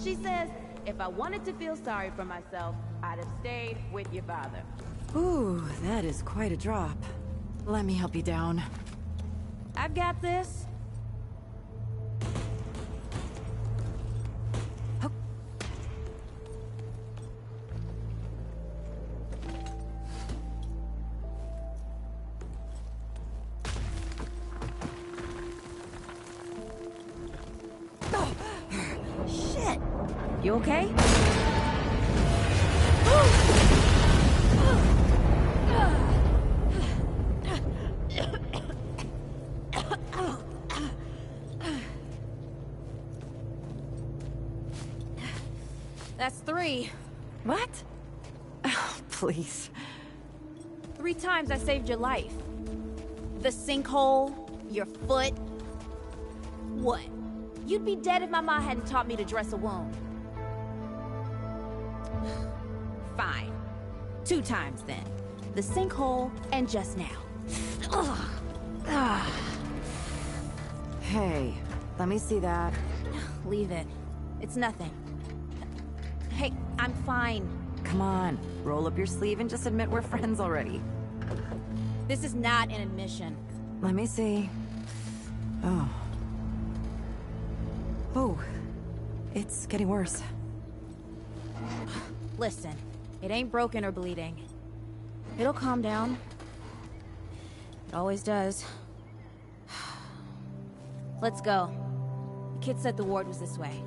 She says, if I wanted to feel sorry for myself, I'd have stayed with your father. Ooh, that is quite a drop. Let me help you down. I've got this. Shit! You okay? That's 3. What? Oh, please. 3 times I saved your life. The sinkhole, your foot. What? You'd be dead if my mom hadn't taught me to dress a wound. Fine. 2 times then. The sinkhole and just now. Ugh. Hey, let me see that. Leave it. It's nothing. Hey, I'm fine. Come on, roll up your sleeve and just admit we're friends already. This is not an admission. Let me see. Oh. Oh, it's getting worse. Listen, it ain't broken or bleeding. It'll calm down. It always does. Let's go. The kid said the ward was this way.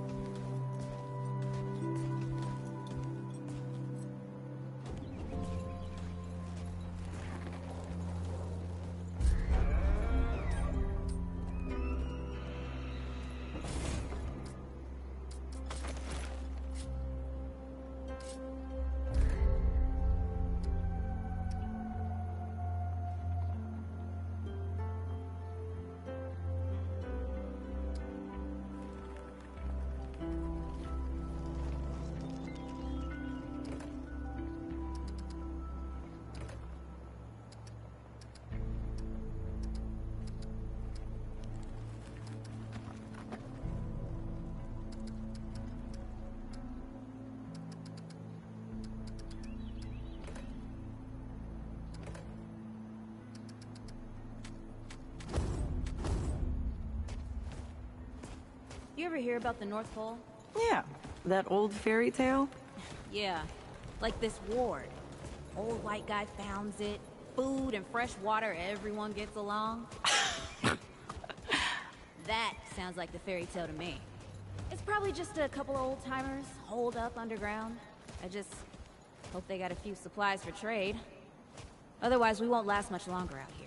You ever hear about the North Pole? Yeah, that old fairy tale? Yeah, like this ward. Old white guy founds it. Food and fresh water, everyone gets along. That sounds like the fairy tale to me. It's probably just a couple of old-timers holed up underground. I just hope they got a few supplies for trade. Otherwise, we won't last much longer out here.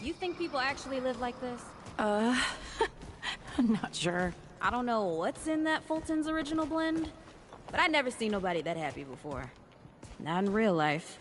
You think people actually live like this? I'm not sure. I don't know what's in that Fulton's original blend, but I'd never seen nobody that happy before. Not in real life.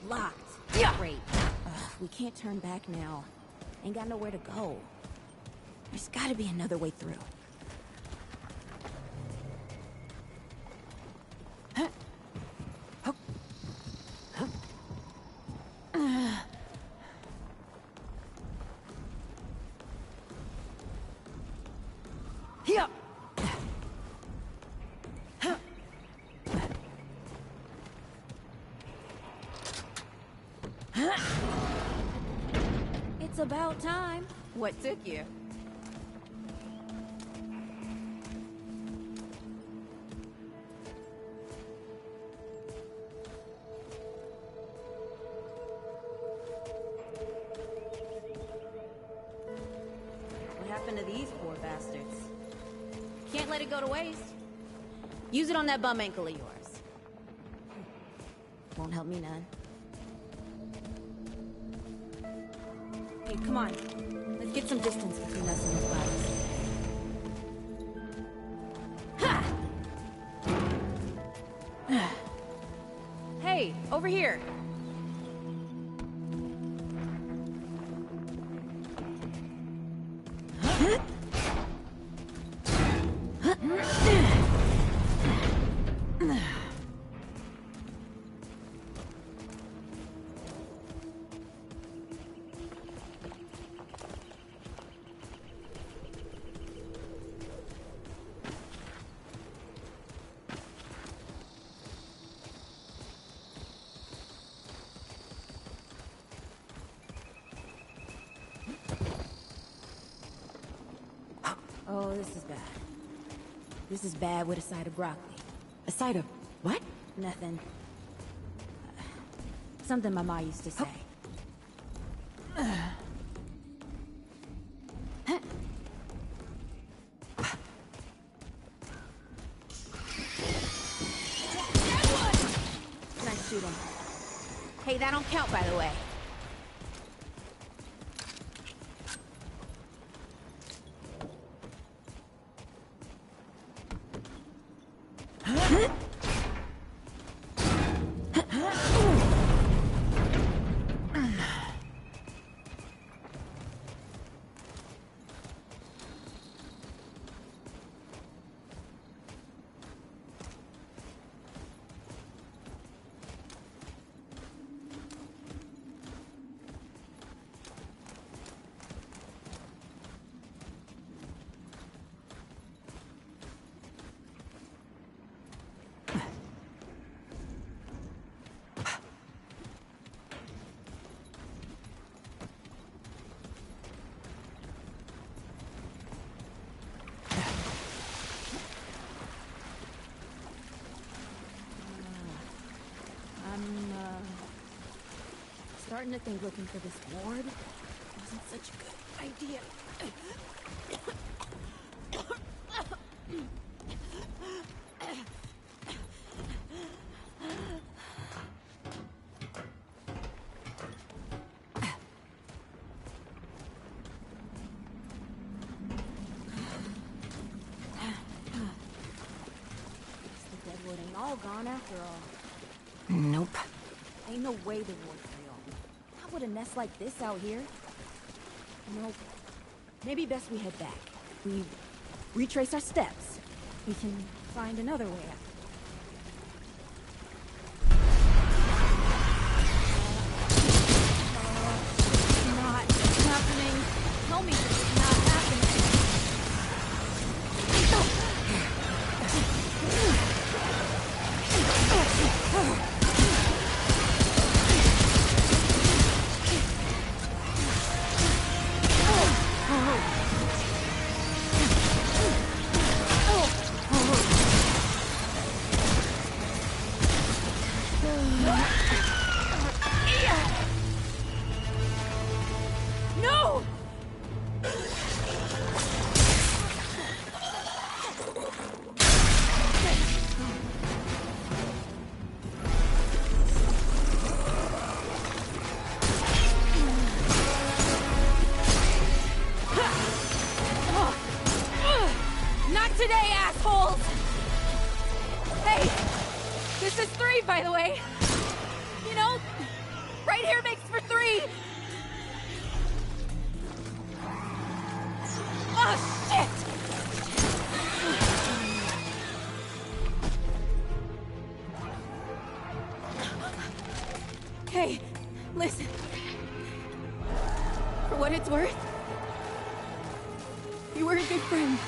Locked. Yeah. Great. We can't turn back now. Ain't got nowhere to go. There's gotta be another way through. Yeah. It's about time. What took you? What happened to these poor bastards? Can't let it go to waste. Use it on that bum ankle of yours. Won't help me none. Hey, come on. Let's get some distance between us and those bodies. Ha! Hey, over here. Oh, this is bad. This is bad with a side of broccoli. A side of what? Nothing. Something my ma used to say. Nice shooting. Hey, that don't count, by the way. Starting to think looking for this ward wasn't such a good idea. Guess the deadwood ain't all gone after all. Nope. Ain't no way the ward's real. Not with a nest like this out here. Nope. Maybe best we head back. We retrace our steps. We can find another way out. Not happening. Tell me this is not happening. No! Not today, assholes! Hey! This is 3, by the way! You know, right here makes for 3! Oh, shit! Hey, listen. For what it's worth, you were a good friend.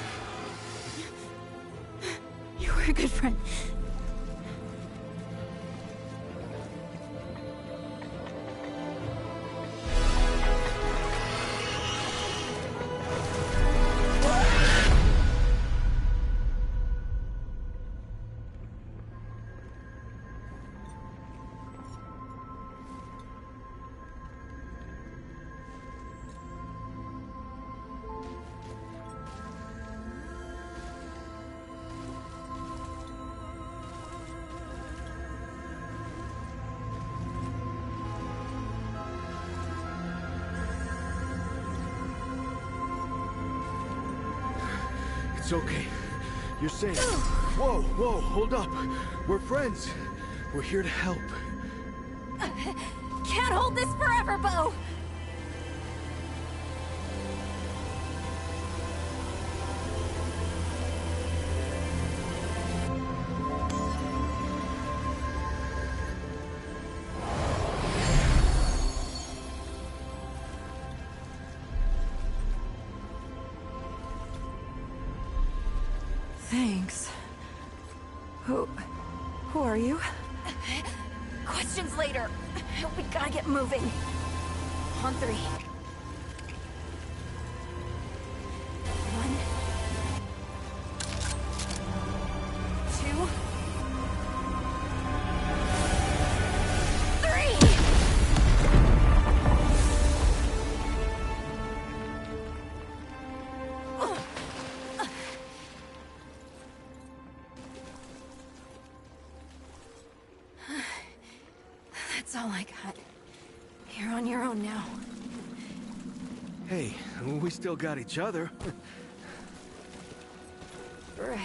You're a good friend. It's okay. You're safe. Whoa, whoa, hold up. We're friends. We're here to help. Can't hold this forever, Bo! Thanks. Who are you? Questions later. We gotta get moving. On three. 1, 2, 3! That's all I got. You're on your own now. Hey, we still got each other. Right.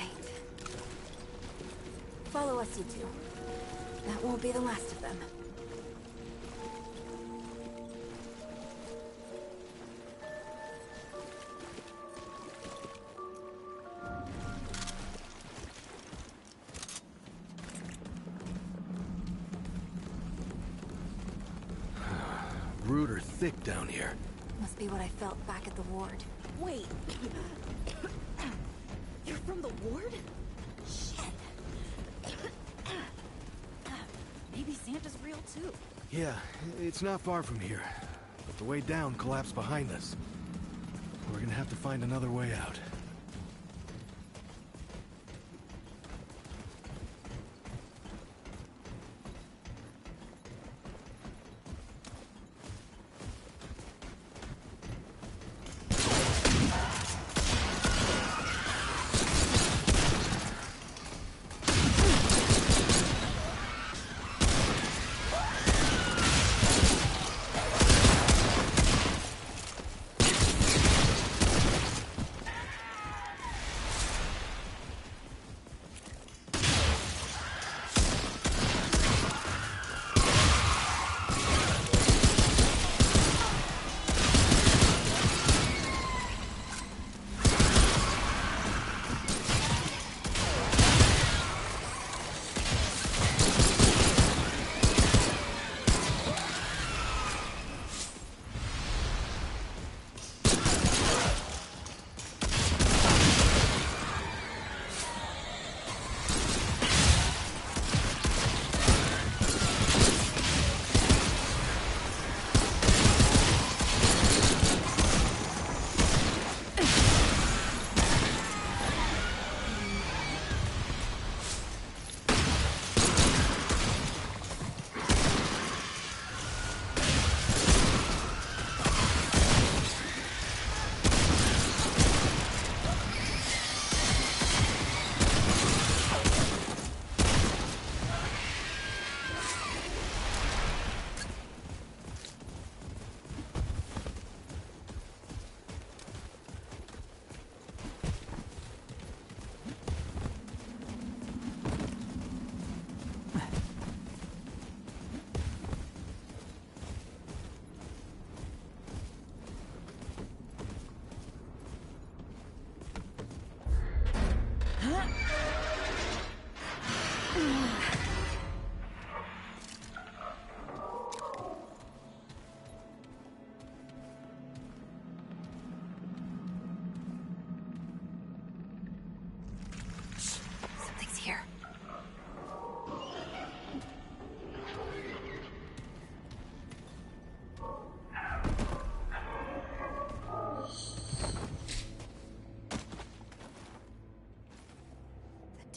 Follow us, you two. That won't be the last of them. Rude or thick down here. Must be what I felt back at the ward. Wait. You're from the ward? Shit. Maybe Santa's real too. Yeah, it's not far from here. But the way down collapsed behind us. We're gonna have to find another way out.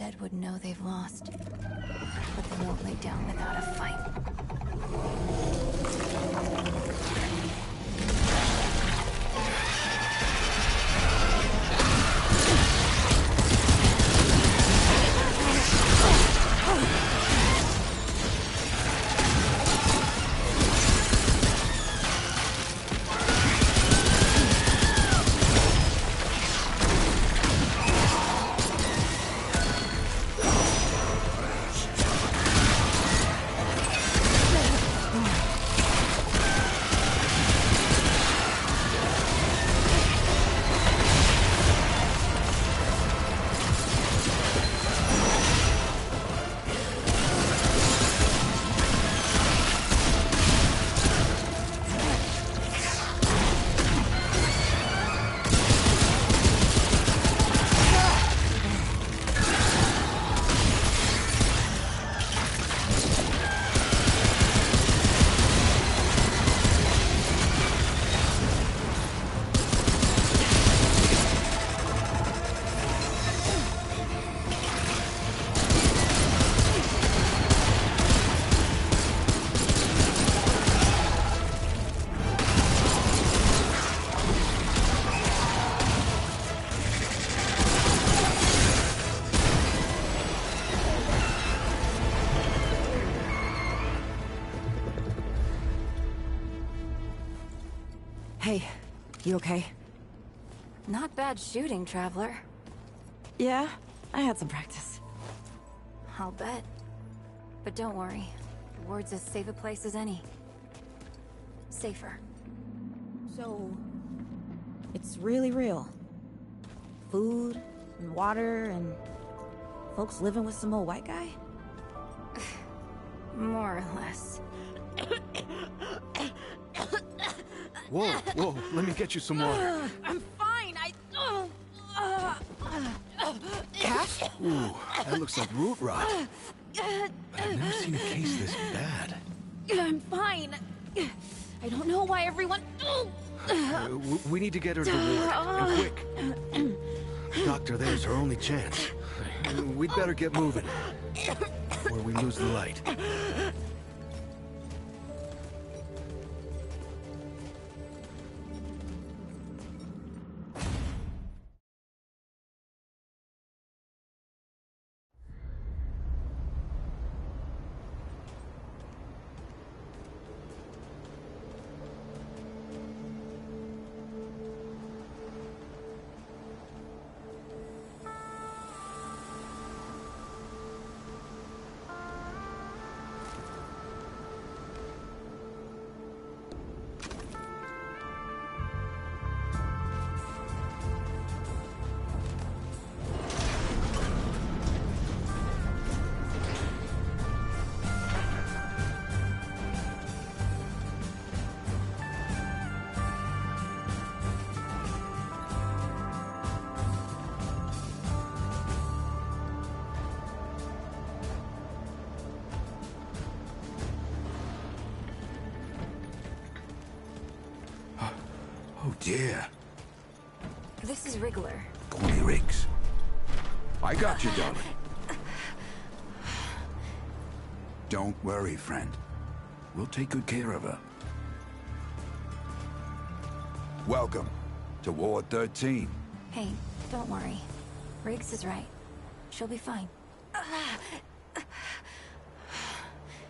dead would know they've lost. But they won't lay down without a fight. Hey, you okay? Not bad shooting, Traveler. Yeah, I had some practice. I'll bet. But don't worry. The ward's as safe a place as any. Safer. So, it's really real. Food, and water, and folks living with some old white guy? More or less. Whoa, whoa, let me get you some water. I'm fine, Cash? Ooh, that looks like root rot. But I've never seen a case this bad. I'm fine. I don't know why everyone... We need to get her to the ward, and quick. The doctor there's our only chance. We'd better get moving, or we lose the light. Oh dear. This is Wriggler. Call me Riggs. I got you, darling. Don't worry, friend. We'll take good care of her. Welcome to Ward 13. Hey, don't worry. Riggs is right. She'll be fine.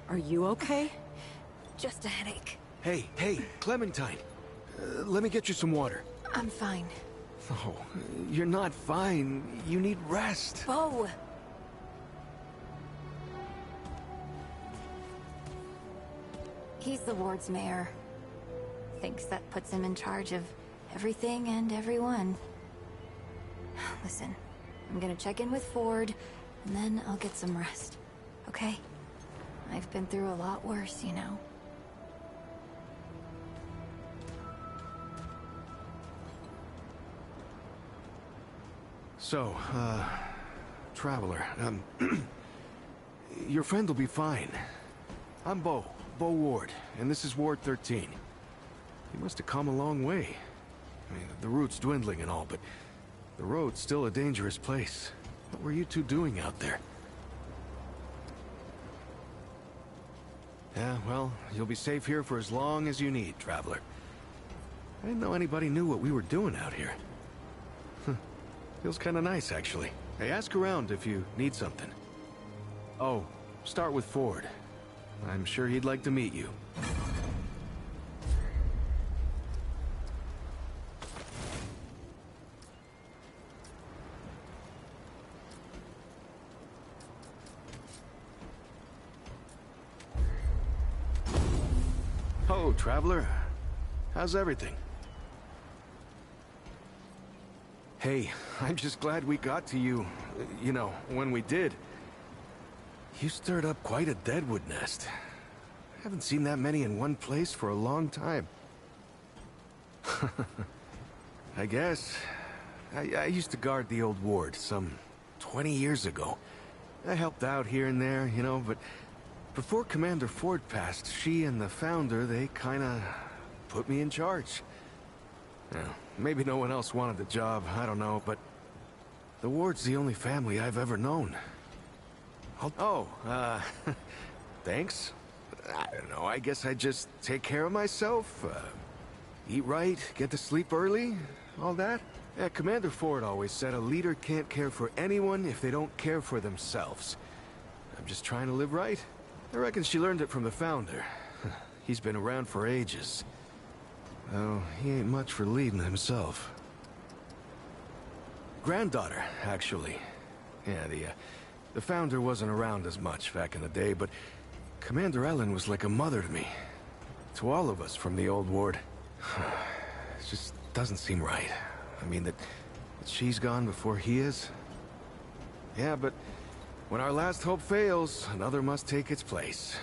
Are you okay? Just a headache. Hey, Clementine. Let me get you some water. I'm fine. Oh, you're not fine. You need rest. Bo! He's the ward's mayor. Thinks that puts him in charge of everything and everyone. Listen, I'm gonna check in with Ford, and then I'll get some rest. Okay? I've been through a lot worse, you know. So, Traveler, your friend will be fine. I'm Bo Ward, and this is Ward 13. He must have come a long way. I mean, the route's dwindling and all, but the road's still a dangerous place. What were you two doing out there? Yeah, well, you'll be safe here for as long as you need, Traveler. I didn't know anybody knew what we were doing out here. Feels kind of nice, actually. Hey, ask around if you need something. Oh, start with Ford. I'm sure he'd like to meet you. Oh, Traveler. How's everything? Hey, I'm just glad we got to you, you know, when we did. You stirred up quite a deadwood nest. I haven't seen that many in one place for a long time. I guess. I used to guard the old ward some 20 years ago. I helped out here and there, you know, but before Commander Ford passed, she and the Founder, they kinda put me in charge. Now, maybe no one else wanted the job, I don't know, but the ward's the only family I've ever known. Thanks. I don't know, I guess I just take care of myself, eat right, get to sleep early, all that. Yeah, Commander Ford always said a leader can't care for anyone if they don't care for themselves. I'm just trying to live right. I reckon she learned it from the Founder. He's been around for ages. Oh, he ain't much for leading himself. Granddaughter, actually. Yeah, the Founder wasn't around as much back in the day, but Commander Ellen was like a mother to me. To all of us from the old ward. It just doesn't seem right. I mean, that she's gone before he is. Yeah, but when our last hope fails, another must take its place.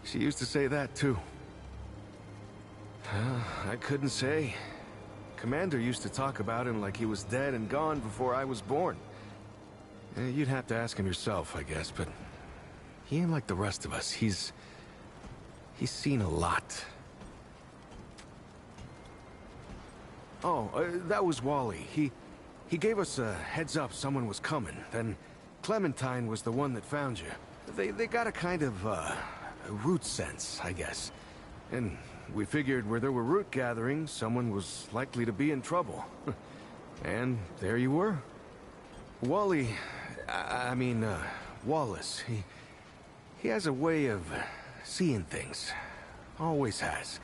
She used to say that, too. I couldn't say. Commander used to talk about him like he was dead and gone before I was born. You'd have to ask him yourself, I guess, but he ain't like the rest of us. He's seen a lot. Oh, that was Wally. He gave us a heads up someone was coming. Then Clementine was the one that found you. They got a kind of, a root sense, I guess. And we figured where there were root gatherings, someone was likely to be in trouble. And there you were. Wally... Wallace, he has a way of seeing things. Always has.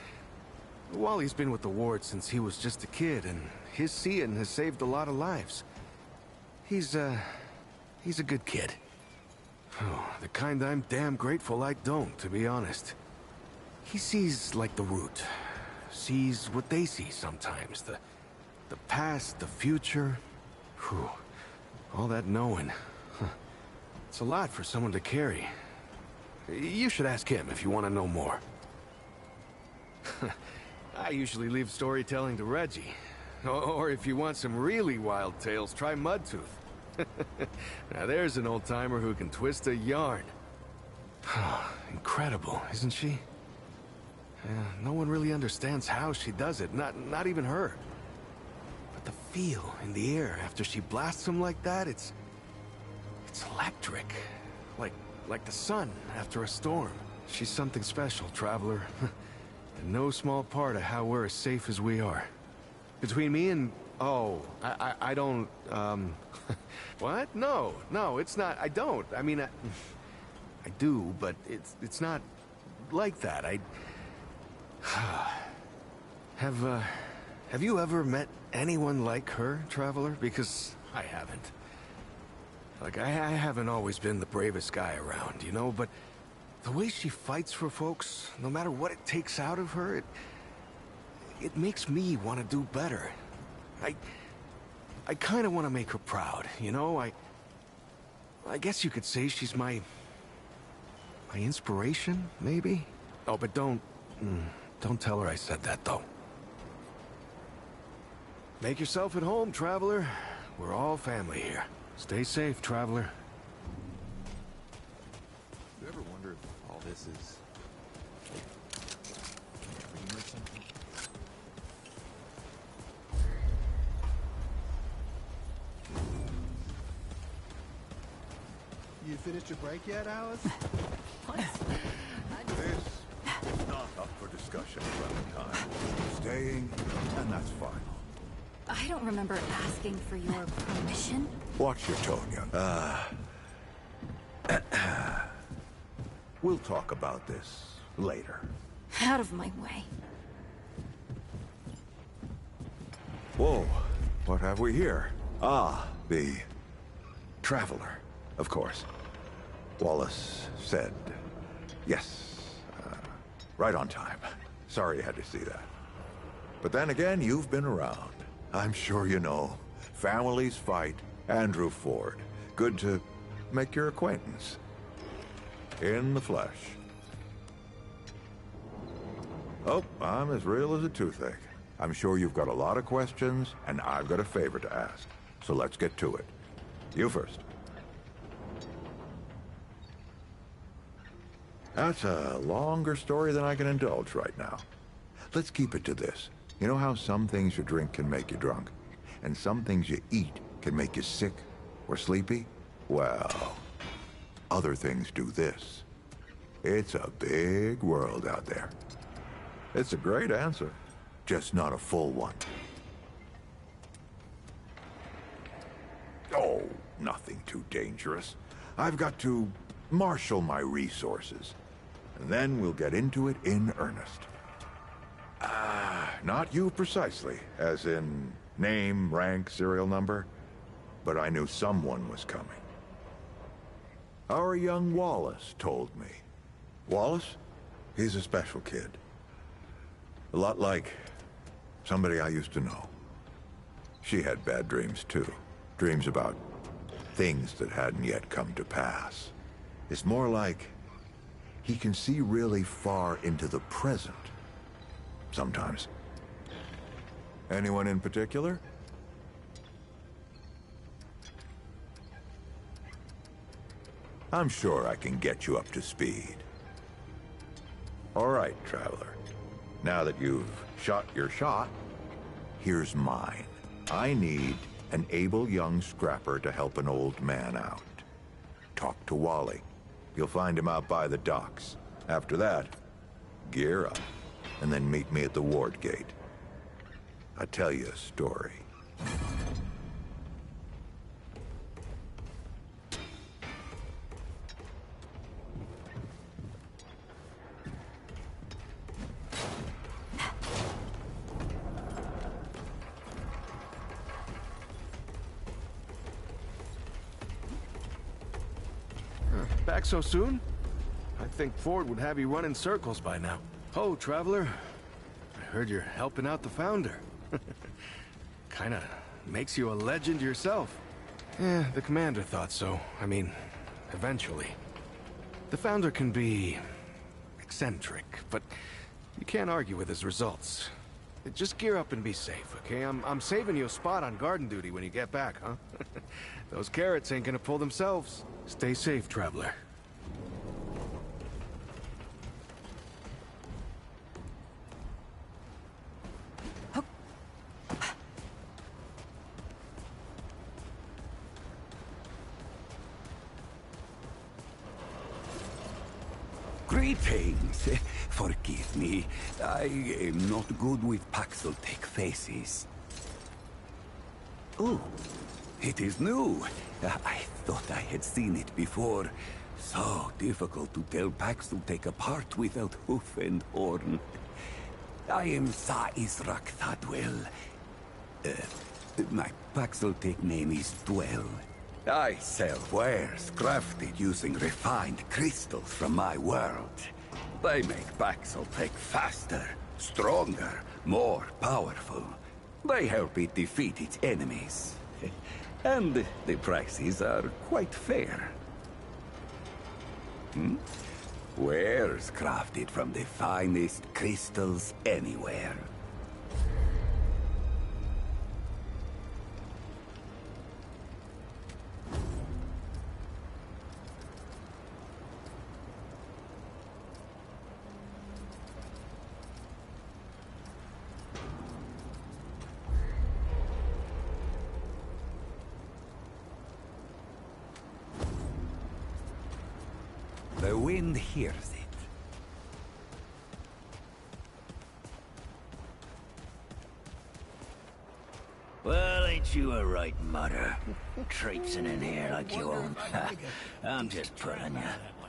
Wally's been with the ward since he was just a kid, and his seeing has saved a lot of lives. He's a good kid. Oh, the kind I'm damn grateful I don't, to be honest. He sees like the root. Sees what they see sometimes. The past, the future. Whew. All that knowing. It's a lot for someone to carry. You should ask him if you want to know more. I usually leave storytelling to Reggie. Or if you want some really wild tales, try Mudtooth. Now there's an old-timer who can twist a yarn. Incredible, isn't she? No one really understands how she does it, not even her. But the feel in the air after she blasts him like that, it's electric. Like the sun after a storm. She's something special, Traveler. And no small part of how we're as safe as we are. Between me and... Oh, I don't, What? No, it's not. I don't. I mean, I do, but it's not like that. Have you ever met anyone like her, Traveler? Because I haven't. Like, I haven't always been the bravest guy around, you know, but the way she fights for folks, no matter what it takes out of her, it makes me want to do better. I kind of want to make her proud, you know? I guess you could say she's my inspiration, maybe? Oh, but don't tell her I said that, though. Make yourself at home, Traveler. We're all family here. Stay safe, Traveler. You ever wonder if all this is a dream or something? You finished your break yet, Alice? This is not up for discussion, Clementine. Staying, and that's final. I don't remember asking for your permission. Watch your tone, young. We'll talk about this later. Out of my way. Whoa, what have we here? Ah, the Traveler, of course. Wallace said yes. Right on time. Sorry you had to see that. But then again, you've been around. I'm sure you know. Families fight. Andrew Ford. Good to make your acquaintance. In the flesh. Oh, I'm as real as a toothache. I'm sure you've got a lot of questions, and I've got a favor to ask. So let's get to it. You first. That's a longer story than I can indulge right now. Let's keep it to this. You know how some things you drink can make you drunk? And some things you eat can make you sick or sleepy? Well, other things do this. It's a big world out there. It's a great answer, just not a full one. Oh, nothing too dangerous. I've got to marshal my resources. And then we'll get into it in earnest. Not you precisely, as in name, rank, serial number. But I knew someone was coming. Our young Wallace told me. Wallace? He's a special kid. A lot like somebody I used to know. She had bad dreams too. Dreams about things that hadn't yet come to pass. It's more like he can see really far into the present. Sometimes. Anyone in particular? I'm sure I can get you up to speed. All right, Traveler. Now that you've shot your shot, here's mine. I need an able young scrapper to help an old man out. Talk to Wally. You'll find him out by the docks. After that, gear up, and then meet me at the ward gate. I'll tell you a story. Back so soon? I think Ford would have you run in circles by now. Oh, Traveler. I heard you're helping out the Founder. Kinda makes you a legend yourself. Yeah, the Commander thought so. I mean, eventually. The Founder can be eccentric, but you can't argue with his results. Just gear up and be safe, okay? I'm saving you a spot on garden duty when you get back, huh? Those carrots ain't gonna pull themselves. Stay safe, Traveler. Greetings. Forgive me. I am not good with Paxeltech faces. Oh, it is new. I thought I had seen it before. So difficult to tell Paxeltech apart without hoof and horn. I am Sa Israk Thadwell. My Paxeltech name is Dwell. I sell wares crafted using refined crystals from my world. They make Paxeltech faster, stronger, more powerful. They help it defeat its enemies. And the prices are quite fair. Wares crafted from the finest crystals anywhere. The wind hears it. Well, ain't you a right mutter? Traipsing in here like you own. I'm just pulling ya.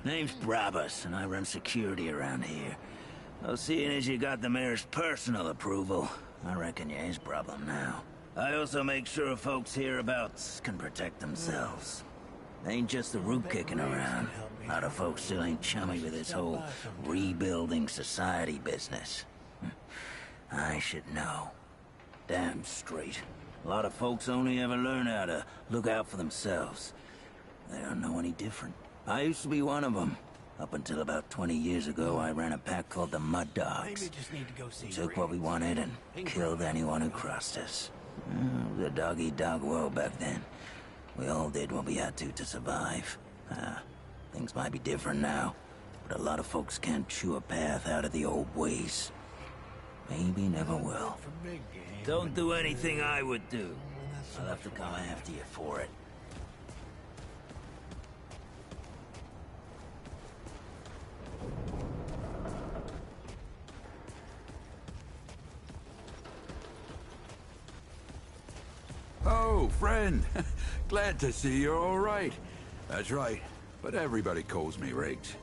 Name's Brabus, and I run security around here. Well, seeing as you got the mayor's personal approval, I reckon you his problem now. I also make sure folks hereabouts can protect themselves. Ain't just the root kicking around. A lot of folks still ain't chummy with this whole rebuilding society business. I should know. Damn straight. A lot of folks only ever learn how to look out for themselves. They don't know any different. I used to be one of them. Up until about 20 years ago, I ran a pack called the Mud Dogs. We took what we wanted and killed anyone who crossed us. It was a dog-eat-dog world back then. We all did what we had to survive. Things might be different now, but a lot of folks can't chew a path out of the old ways. Maybe never will. Don't do anything I would do. I'll have to come after you for it. Oh, friend. Glad to see you're all right. That's right, but everybody calls me Riggs.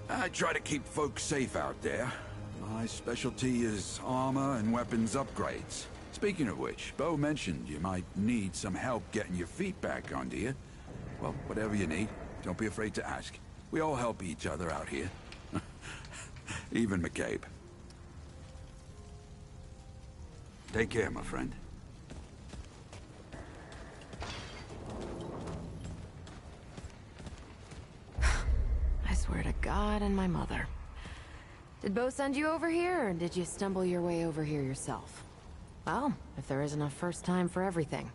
I try to keep folks safe out there. My specialty is armor and weapons upgrades. Speaking of which, Bo mentioned you might need some help getting your feet back under you. Well, whatever you need, don't be afraid to ask. We all help each other out here. Even McCabe. Take care, my friend. I swear to God and my mother. Did Bo send you over here, or did you stumble your way over here yourself? Well, if there isn't a first time for everything.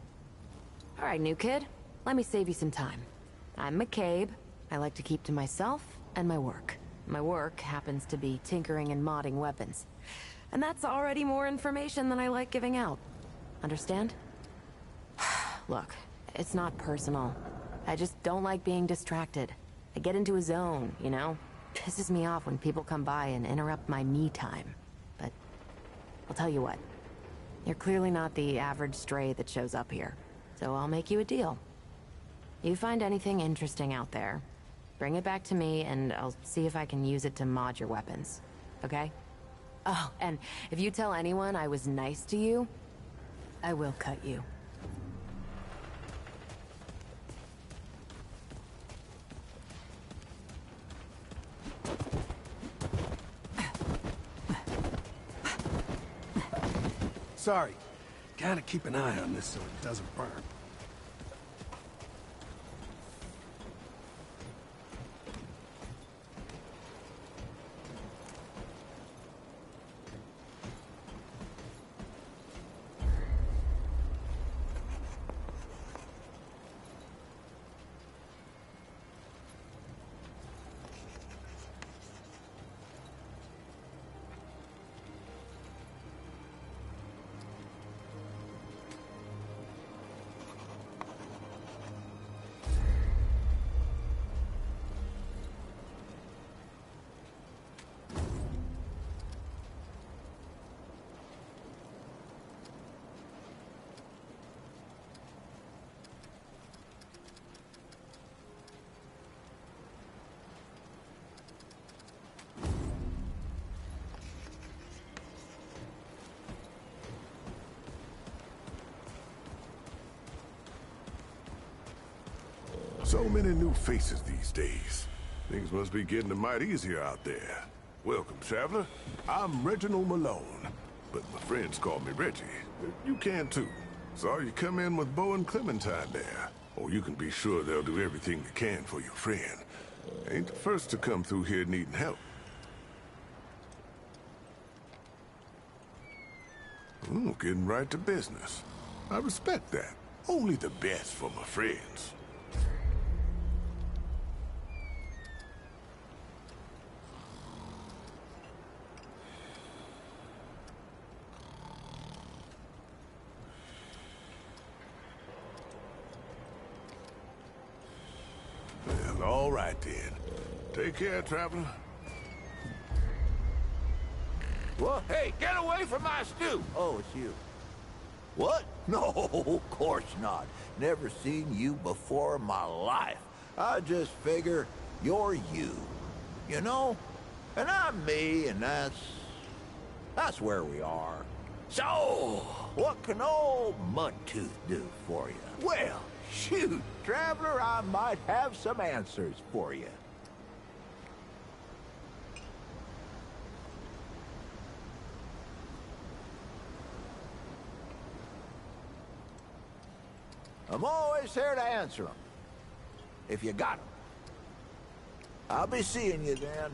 Alright, new kid. Let me save you some time. I'm McCabe. I like to keep to myself and my work. My work happens to be tinkering and modding weapons. And that's already more information than I like giving out. Understand? Look, it's not personal. I just don't like being distracted. I get into a zone, you know? Pisses me off when people come by and interrupt my me time. But I'll tell you what. You're clearly not the average stray that shows up here. So I'll make you a deal. You find anything interesting out there, bring it back to me and I'll see if I can use it to mod your weapons. Okay? Oh, and if you tell anyone I was nice to you, I will cut you. Sorry. Gotta keep an eye on this so it doesn't burn. So many new faces these days. Things must be getting a mite easier out there. Welcome, traveler. I'm Reginald Malone, but my friends call me Reggie. You can too. Saw you come in with Bo and Clementine there. Oh, you can be sure they'll do everything they can for your friend. Ain't the first to come through here needing help. Ooh, getting right to business. I respect that. Only the best for my friends. Well, all right then. Take care, traveler. Well, hey, get away from my stew! Oh, it's you. What? No, of course not. Never seen you before in my life. I just figure you're you. You know? And I'm me, and that's where we are. So, what can old Mudtooth do for you? Well, shoot, traveler, I might have some answers for you. I'm always here to answer them. If you got them. I'll be seeing you then.